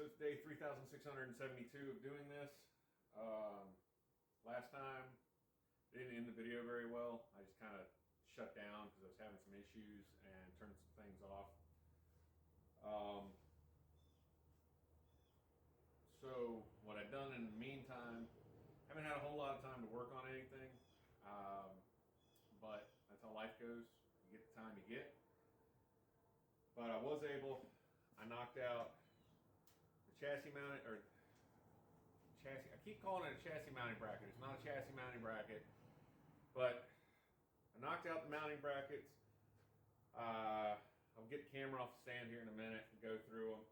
so it's day 3,672 of doing this. Last time, didn't end the video very well. I just kind of shut down because I was having some issues and turned some things off. So what I've done in the meantime, haven't had a whole lot of time to work on anything, but that's how life goes. You get the time you get. But I knocked out the chassis mounted, or chassis, I keep calling it a chassis mounting bracket. It's not a chassis mounting bracket, but I knocked out the mounting brackets. I'll get the camera off the stand here in a minute and go through them.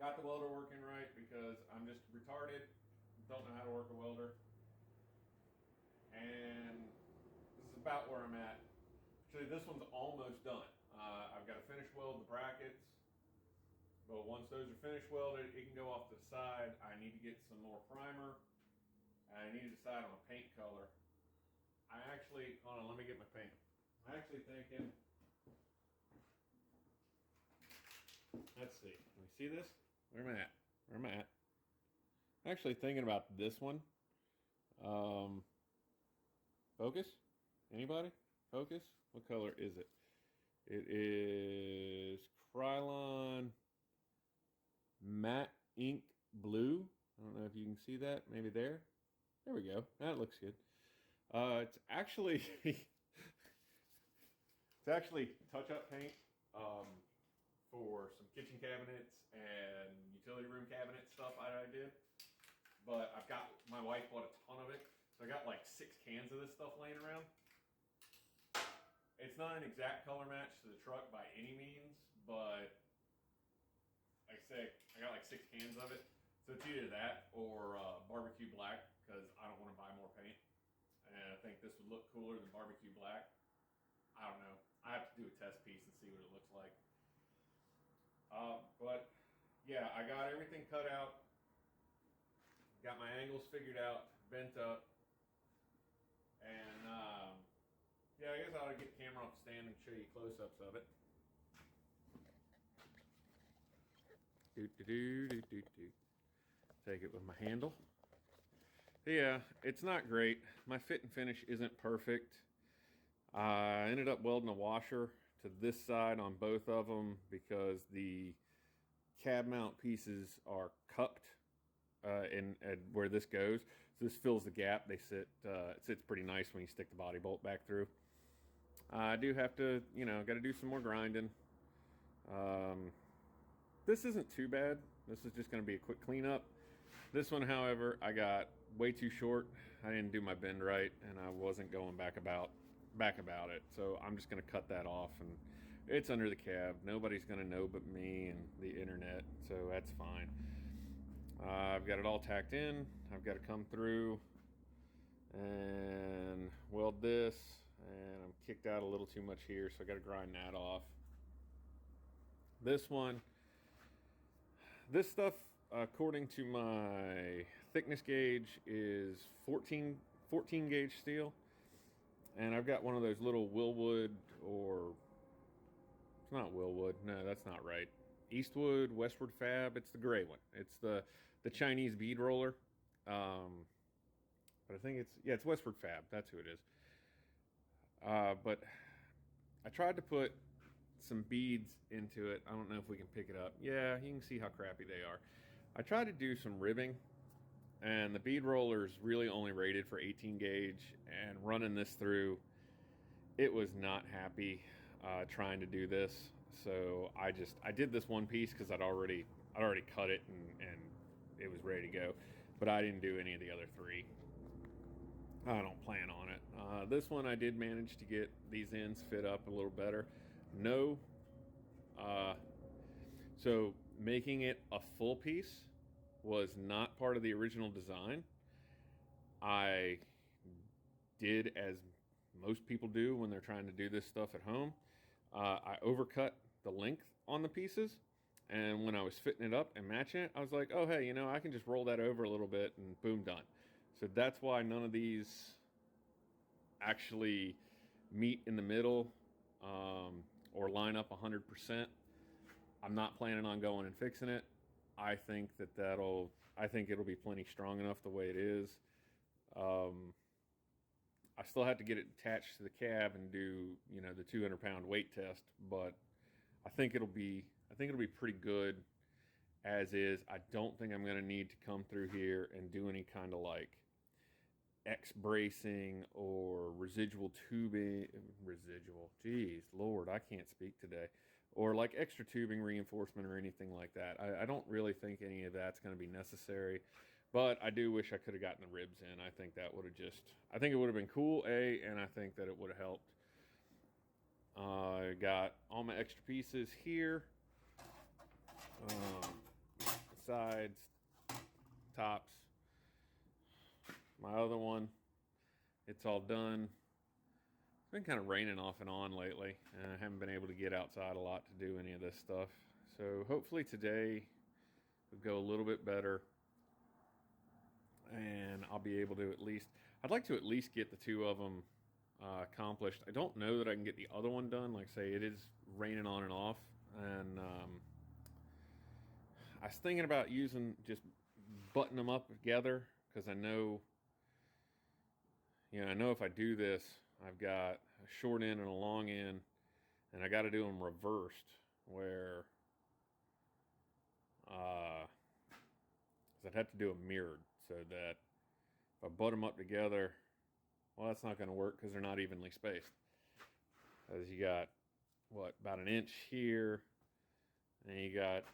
Got the welder working right because I'm just retarded, don't know how to work a welder. And this is about where I'm at. Actually, this one's almost done. I've got to finish weld the brackets, but once those are finished welded, it can go off to the side. I need to get some more primer, and I need to decide on a paint color. Hold on, let me get my paint. I'm actually thinking, let's see, can we see this? Where am I at? Actually thinking about this one. Focus? Anybody? Focus? What color is it? It is Krylon Matte Ink Blue. I don't know if you can see that. Maybe there. There we go. That looks good. It's actually touch-up paint for some kitchen cabinets and utility room cabinet stuff I did. But my wife bought a ton of it, so I got like 6 cans of this stuff laying around. It's not an exact color match to the truck by any means, but like I say, I got like 6 cans of it. So it's either that or barbecue black, because I don't want to buy more paint. And I think this would look cooler than barbecue black. I don't know. I have to do a test piece and see what it looks like. But yeah, I got everything cut out. Got my angles figured out, bent up. And yeah, I guess I ought to get the camera off the stand and show you close-ups of it. Take it with my handle. Yeah, it's not great. My fit and finish isn't perfect. I ended up welding a washer to this side on both of them because the cab mount pieces are cupped in where this goes. So this fills the gap. It sits pretty nice when you stick the body bolt back through. I do have to, got to do some more grinding. This isn't too bad. This is just going to be a quick cleanup. This one, however, I got way too short. I didn't do my bend right, and I wasn't going back about it. So I'm just going to cut that off, and it's under the cab. Nobody's going to know but me and the internet, so that's fine. I've got it all tacked in. I've got to come through and weld this, and I'm kicked out a little too much here, so I got to grind that off. This stuff, according to my thickness gauge, is 14 gauge steel. And I've got one of those little Willwood, or it's not Willwood. No, that's not right. Eastwood, Westward Fab. It's the gray one. It's the Chinese bead roller. But I think it's Westward Fab. That's who it is. But I tried to put some beads into it. I don't know if we can pick it up. Yeah, you can see how crappy they are. I tried to do some ribbing, and the bead roller is really only rated for 18 gauge, and running this through, it was not happy trying to do this. So I did this one piece because I'd already cut it and it was ready to go, but I didn't do any of the other 3. I don't plan on it. This one I did manage to get these ends fit up a little better. No. So making it a full piece was not part of the original design. I did as most people do when they're trying to do this stuff at home. I overcut the length on the pieces, and when I was fitting it up and matching it, I was like, oh hey, I can just roll that over a little bit and boom, done. So that's why none of these actually meet in the middle or line up 100%. I'm not planning on going and fixing it. I think it'll be plenty strong enough the way it is. I still have to get it attached to the cab and do, the 200-pound weight test, but I think it'll be pretty good as is. I don't think I'm going to need to come through here and do any kind of like X bracing or residual tubing, geez Lord, I can't speak today, or like extra tubing reinforcement or anything like that. I don't really think any of that's going to be necessary, but I do wish I could have gotten the ribs in. I think that would have I think it would have been cool, and I think that it would have helped. I got all my extra pieces here, sides, tops. My other one, it's all done. It's been kind of raining off and on lately, and I haven't been able to get outside a lot to do any of this stuff. So hopefully today will go a little bit better, and I'll be able to I'd like to at least get the two of them accomplished. I don't know that I can get the other one done. Like I say, it is raining on and off, and I was thinking about just buttoning them up together, because I know if I do this, I've got a short end and a long end, and I got to do them reversed, where I'd have to do them mirrored, so that if I butt them up together, well, that's not going to work because they're not evenly spaced. As you got, about an inch here, and you got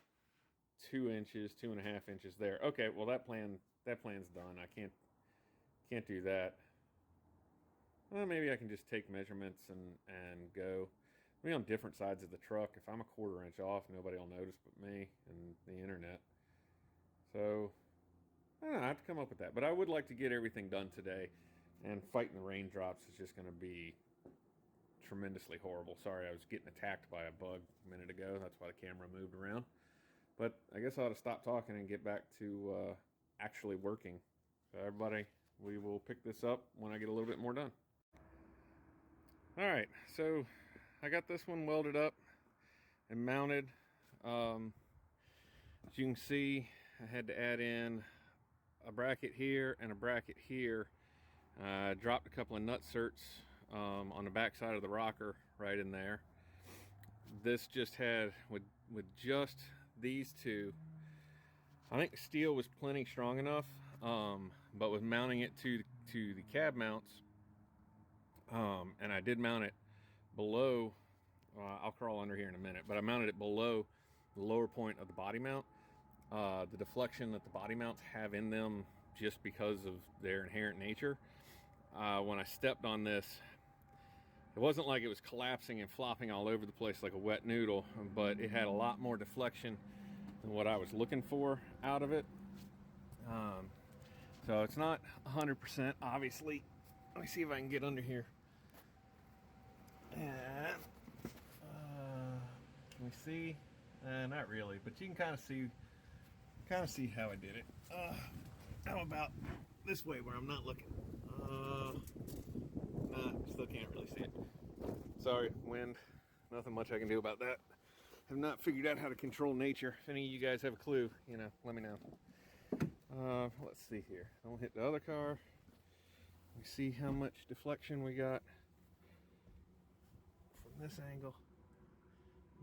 2 inches, 2.5 inches there. Okay, well that plan's done. I can't do that. Well, maybe I can just take measurements and go. I mean, on different sides of the truck. If I'm a 1/4 inch off, nobody will notice but me and the internet. So I don't know, I have to come up with that. But I would like to get everything done today. And fighting the raindrops is just going to be tremendously horrible. Sorry, I was getting attacked by a bug a minute ago. That's why the camera moved around. But I guess I ought to stop talking and get back to actually working. So everybody, we will pick this up when I get a little bit more done. All right, so I got this one welded up and mounted. As you can see, I had to add in a bracket here and a bracket here. Dropped a couple of nut certs on the back side of the rocker right in there. This just had, with just these two, I think the steel was plenty strong enough, but with mounting it to the cab mounts, and I did mount it below, I'll crawl under here in a minute, but I mounted it below the lower point of the body mount. The deflection that the body mounts have in them, just because of their inherent nature, when I stepped on this, it wasn't like it was collapsing and flopping all over the place like a wet noodle, but it had a lot more deflection than what I was looking for out of it. So it's not 100%, obviously. Let me see if I can get under here. And can we see? Not really, but you can kind of see how I did it. How about this way where I'm not looking? Still can't really see it. Sorry, wind. Nothing much I can do about that. Have not figured out how to control nature. If any of you guys have a clue, let me know. Let's see here. Don't hit the other car. We see how much deflection we got from this angle.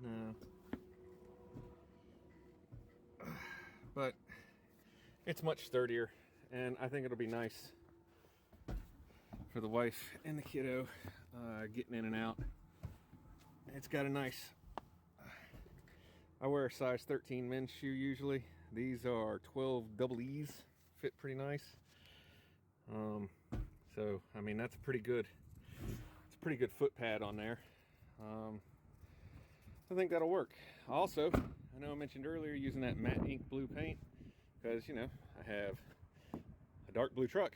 No. But it's much sturdier, and I think it'll be nice for the wife and the kiddo getting in and out. It's got a nice, I wear a size 13 men's shoe usually. These are 12 double E's, fit pretty nice. So I mean, that's a pretty good foot pad on there. I think that'll work. Also, I know I mentioned earlier using that matte ink blue paint because I have a dark blue truck.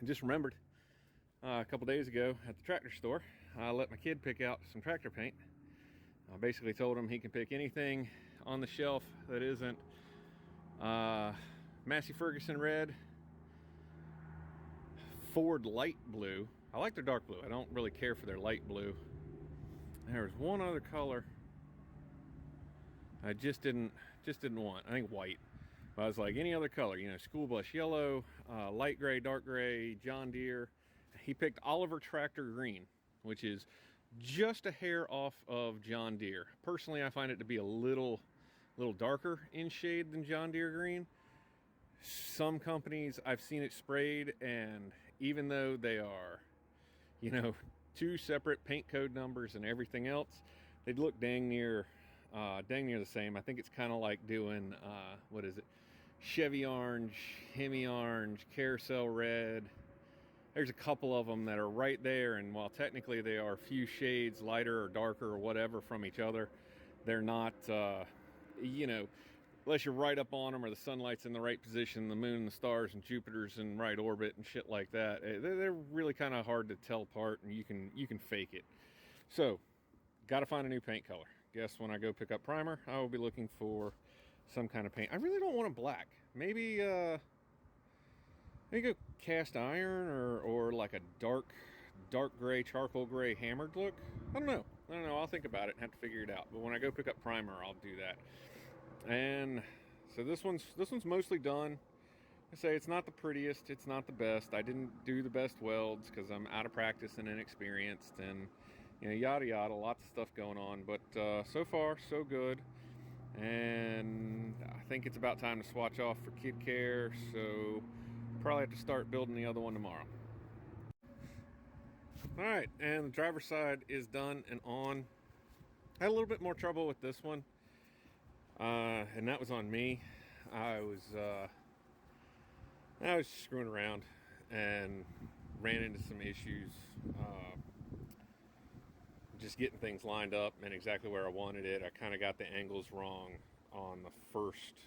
I just remembered a couple days ago at the tractor store, I let my kid pick out some tractor paint. I basically told him he can pick anything on the shelf that isn't Massey Ferguson red, Ford light blue. I like their dark blue. I don't really care for their light blue. There's one other color I just didn't want. I think white. But I was like, any other color, you know, school bus yellow, light gray, dark gray, John Deere. He picked Oliver Tractor Green, which is just a hair off of John Deere. Personally, I find it to be a little darker in shade than John Deere green. Some companies, I've seen it sprayed, and even though they are, you know, two separate paint code numbers and everything else, they'd look dang near the same. I think it's kind of like doing, what is it? Chevy orange, Hemi orange, Carousel red. There's a couple of them that are right there, and while technically they are a few shades lighter or darker or whatever from each other, they're not, you know, unless you're right up on them or the sunlight's in the right position, the moon, the stars, and Jupiter's in right orbit and shit like that. They're really kind of hard to tell apart, and you can fake it. So, got to find a new paint color. Guess when I go pick up primer, I will be looking for some kind of paint. I really don't want a black. Maybe go cast iron or like a dark gray, charcoal gray hammered look. I don't know. I'll think about it and have to figure it out. But when I go pick up primer, I'll do that. And so this one's mostly done. I say it's not the prettiest, it's not the best. I didn't do the best welds because I'm out of practice and inexperienced, and you know, yada yada, lots of stuff going on. But so far, so good. And I think it's about time to swatch off for kid care. So probably have to start building the other one tomorrow. All right, and the driver's side is done and on. I had a little bit more trouble with this one. And that was on me. I was screwing around and ran into some issues, just getting things lined up and exactly where I wanted it. I kind of got the angles wrong on the first.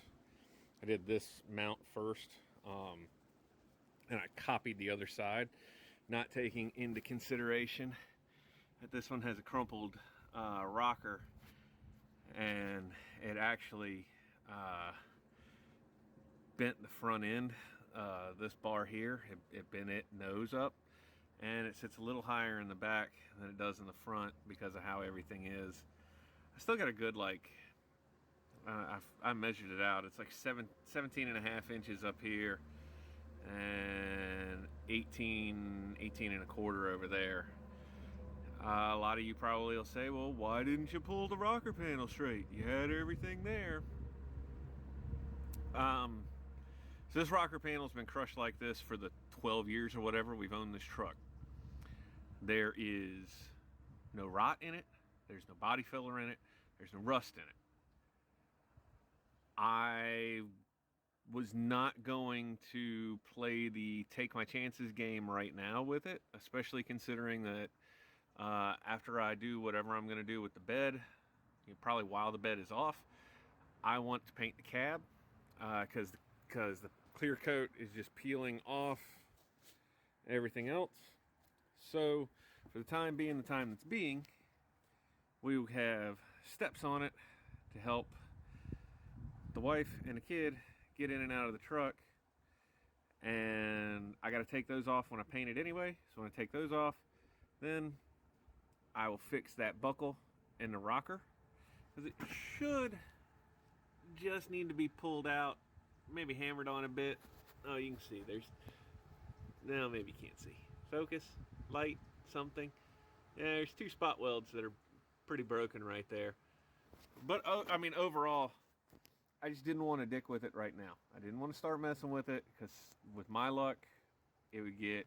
I did this mount first, and I copied the other side, not taking into consideration that this one has a crumpled rocker, and it actually bent the front end. This bar here, it bent it nose up, and it sits a little higher in the back than it does in the front because of how everything is. I still got a good, like, I measured it out. It's like 17 and a half inches up here and 18 and a quarter over there. A lot of you probably will say, well, why didn't you pull the rocker panel straight? You had everything there. So this rocker panel's been crushed like this for the 12 years or whatever we've owned this truck. There is no rot in it. There's no body filler in it. There's no rust in it. I was not going to play the take my chances game right now with it, especially considering that after I do whatever I'm going to do with the bed, probably while the bed is off, I want to paint the cab because the clear coat is just peeling off everything else. So for the time being, we have steps on it to help the wife and the kid get in and out of the truck, and I got to take those off when I paint it anyway. So when I take those off, then I will fix that buckle in the rocker, because it should just need to be pulled out, maybe hammered on a bit. Oh, you can see no, maybe you can't see. Focus, light, something. Yeah, there's two spot welds that are pretty broken right there. But I mean, overall, I just didn't want to dick with it right now. I didn't want to start messing with it, because with my luck, it would get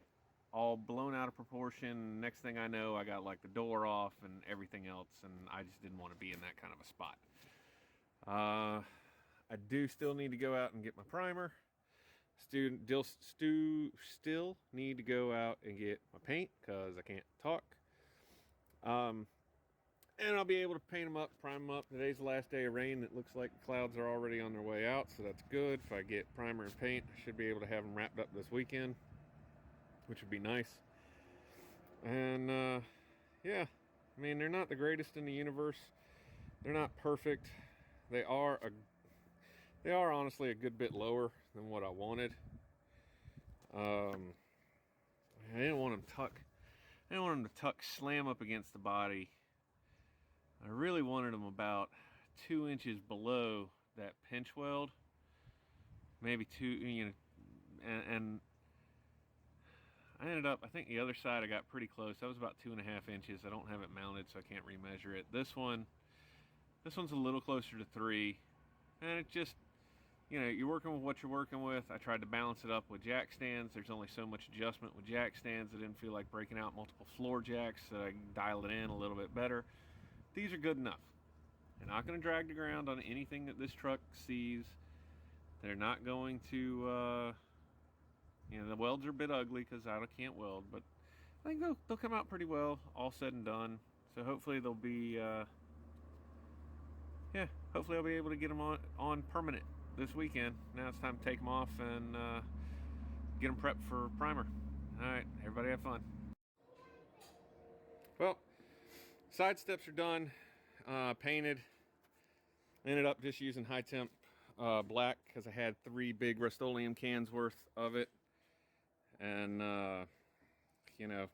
all blown out of proportion. Next thing I know, I got like the door off and everything else, and I just didn't want to be in that kind of a spot. I do still need to go out and get my primer. Still need to go out and get my paint, because I can't talk. And I'll be able to paint them up, prime them up. Today's the last day of rain. It looks like the clouds are already on their way out, so that's good. If I get primer and paint, I should be able to have them wrapped up this weekend, which would be nice. And yeah, I mean, they're not the greatest in the universe. They're not perfect. They are honestly a good bit lower than what I wanted. I didn't want them to tuck slam up against the body. I really wanted them about 2 inches below that pinch weld, maybe 2, you know, and I ended up, I think the other side I got pretty close. That was about 2.5 inches. I don't have it mounted, so I can't remeasure it. This one's a little closer to 3, and it just, you know, you're working with what you're working with. I tried to balance it up with jack stands. There's only so much adjustment with jack stands. I didn't feel like breaking out multiple floor jacks, so I dialed it in a little bit better. These are good enough. They're not going to drag the ground on anything that this truck sees. They're not going to, you know, the welds are a bit ugly because I can't weld, but I think they'll come out pretty well, all said and done. So hopefully they'll be, hopefully I'll be able to get them on permanent this weekend. Now it's time to take them off and get them prepped for primer. All right, everybody have fun. Well, side steps are done, painted. Ended up just using high temp black because I had 3 big Rust-Oleum cans worth of it. And, you know,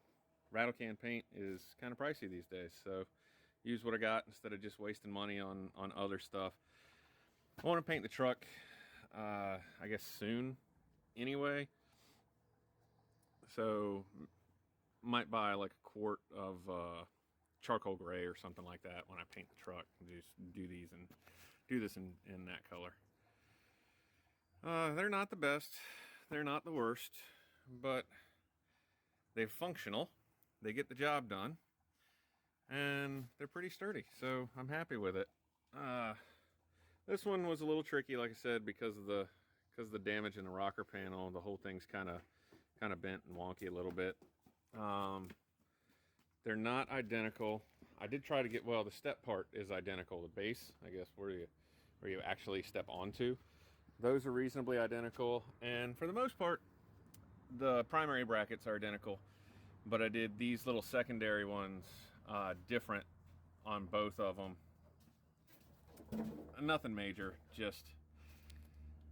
rattle can paint is kind of pricey these days. So use what I got instead of just wasting money on other stuff. I want to paint the truck, I guess soon anyway. So might buy like a quart of charcoal gray or something like that when I paint the truck, and just do this in that color. They're not the best, they're not the worst, but they're functional, they get the job done, and they're pretty sturdy, so I'm happy with it. This one was a little tricky, like I said, because of the damage in the rocker panel. The whole thing's kind of bent and wonky a little bit. They're not identical. I did try to get, well, the step part is identical. The base, I guess, where you actually step onto, those are reasonably identical. And for the most part, the primary brackets are identical. But I did these little secondary ones different on both of them. Nothing major, just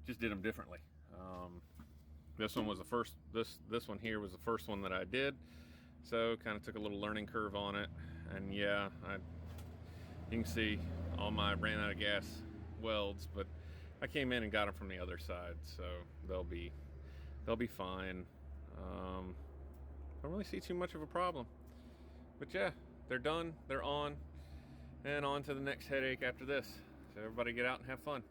did them differently. This one was the first. This one here was the first one that I did. So kind of took a little learning curve on it, and yeah, you can see all my ran out of gas welds, but I came in and got them from the other side, so they'll be fine. Don't really see too much of a problem, but yeah, they're done, they're on, and on to the next headache after this. So everybody get out and have fun.